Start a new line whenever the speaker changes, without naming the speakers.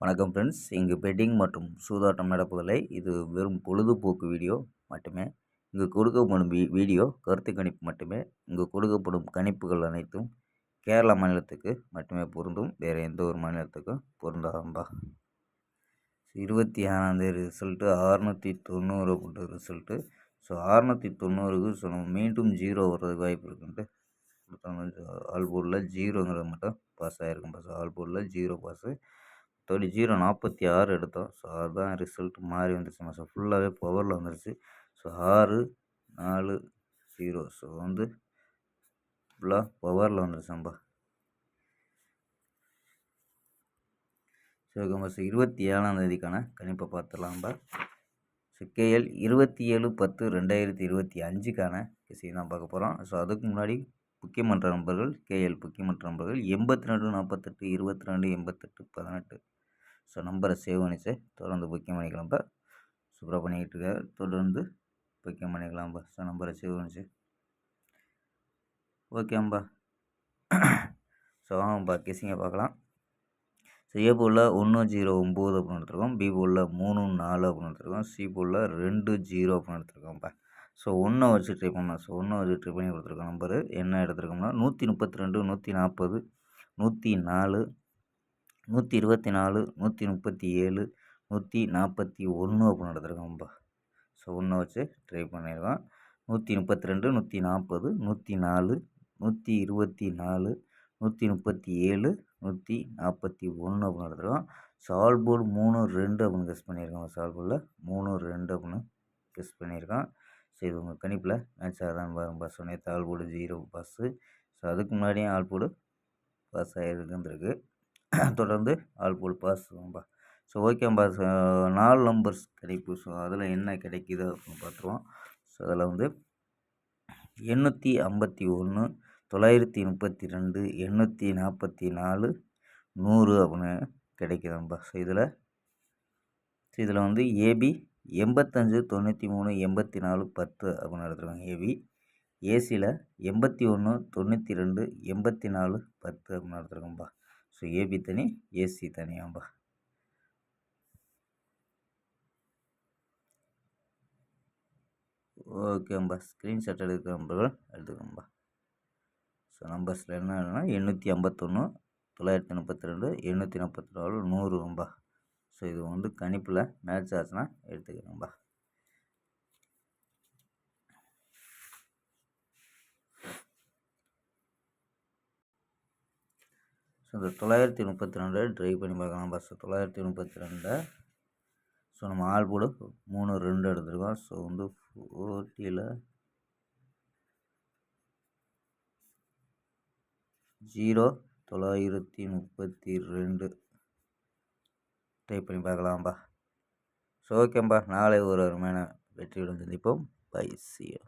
வணக்கம் ஃப்ரெண்ட்ஸ். இங்கு பெட்டிங் மற்றும் சூதாட்டம் நடப்பதில்லை. இது வெறும் பொழுதுபோக்கு வீடியோ மட்டுமே. இங்கு கொடுக்கப்படும் வீடியோ கருத்து கணிப்பு மட்டுமே. இங்கு கொடுக்கப்படும் கணிப்புகள் அனைத்தும் கேரளா மாநிலத்துக்கு மட்டுமே பொருந்தும். வேறு எந்த ஒரு மாநிலத்துக்கும் பொருந்தாதம்பா. 26ஆம் ரிசல்ட்டு 690 அப்படின்ற ரிசல்ட்டு. ஸோ 690க்கு மீண்டும் 0 வர்றதுக்கு வாய்ப்பு இருக்குன்ட்டு ஆல் போர்டில் 0ங்கிறது மட்டும் பாஸ் ஆகிருக்கும்பா. ஸோ ஆல் போர்டில் 0 பாஸு. 046 எடுத்தோம். ஸோ அதுதான் ரிசல்ட் மாறி வந்துருச்சுமா. ஸோ ஃபுல்லாகவே பவரில் வந்துருச்சு. ஸோ 6 4 0. ஸோ ஃபுல்லாக பவரில் வந்துருச்சாம்பா. ஸோ 27ஆம் தேதிக்கான கணிப்பை பார்த்துடலாம்பா. ஸோ கேஎல் 27/10/2025க்கான கிசை தான் பார்க்க போகிறோம். ஸோ அதுக்கு முன்னாடி முக்கியமன்ற நம்பர்கள் கேஎல் முக்கியமன்ற நம்பர்கள் 82 48 22 88 18. ஸோ நம்பரை சேவ் பண்ணிச்சு தொடர்ந்து புக்கிங் பண்ணிக்கலாம்ப்பா. சூப்பராக பண்ணிக்கிட்டு இருக்க தொடர்ந்து புக்கிங் பண்ணிக்கலாம்ப்பா. ஸோ நம்பரை சேவ் பண்ணிச்சு ஓகேம்பா. ஸோ வாங்கப்பா கெஸிங்கை பார்க்கலாம். ஸோ ஏ போலில் 109 அப்படின்னு எடுத்துருக்கோம். பி போலில் 34 அப்படின்னு எடுத்துருக்கோம். சி போலில் 20 அப்படின்னு எடுத்துருக்கோம்ப்பா. ஸோ 1 வச்சு ட்ரை பண்ணோம். ஸோ 1 வச்சு ட்ரை பண்ணி கொடுத்துருக்கோம். நம்பரு என்ன எடுத்துருக்கோம்னா 132 140 104 124 137 141 அப்படின்னு எடுத்துருக்கோம்ப்பா. ஸோ 1 வச்சு ட்ரை பண்ணியிருக்கோம். 132 140 104 124 137 141 அப்படின்னு எடுத்துருக்கோம். சால் போர்டு 3 2 அப்படின்னு கெஸ் பண்ணியிருக்கோம். சால் போர்டில் 3 2 அப்படின்னு கெஸ் பண்ணியிருக்கோம். ஸோ இது உங்கள் கணிப்பில் மேட்ச் ஆகுதான் பாருங்க. ஸோ நேற்று ஆல் போர்டு 0 பாஸு. ஸோ அதுக்கு முன்னாடியே ஆல் போர்டு பாஸ் ஆகிருக்குன்றிருக்கு. தொடர்ந்து ஆல் போர்டு பாஸ் ஆகும்பா. ஸோ ஓகேம்பா. 4 நம்பர்ஸ் கணிப்பு. ஸோ அதில் என்ன கிடைக்குது அப்படின்னு பார்த்துருவோம். ஸோ அதில் 851 932 844 100 அப்படின்னு கிடைக்குதும்பா. ஸோ இதில் ஏபி 85 93 84 10 அப்படின்னு எடுத்துருக்காங்க. ஏபி ஏசியில் 81 92 84 10 அப்படின்னு எடுத்துருக்கோம்பா. ஸோ ஏபி தனி ஏசி தனியாம்பா. ஓகேம்பா. ஸ்க்ரீன்ஷாட் எடுக்கிற நம்பர்கள் எடுத்துக்கோம்பா. ஸோ நம்பர்ஸில் என்னன்னா 851 932 844 100ம்பா. ஸோ இது கணிப்பில் மேட்ச் ஆச்சுன்னா எடுத்துக்கிறேன்பா. ஸோ இந்த 932 ட்ரை பண்ணி பார்க்கலாம்பா. ஸோ 932 ஸோ நம்ம ஆல் போர்டு 3 2 எடுத்துருக்கோம். ஸோ 40ல் 0 932 ட்ரை பண்ணி பார்க்கலாம்பா. ஸோ ஓகேம்பா. நாளை ஒரு அருமையான வெற்றியுடன் சந்திப்போம். பை. C you.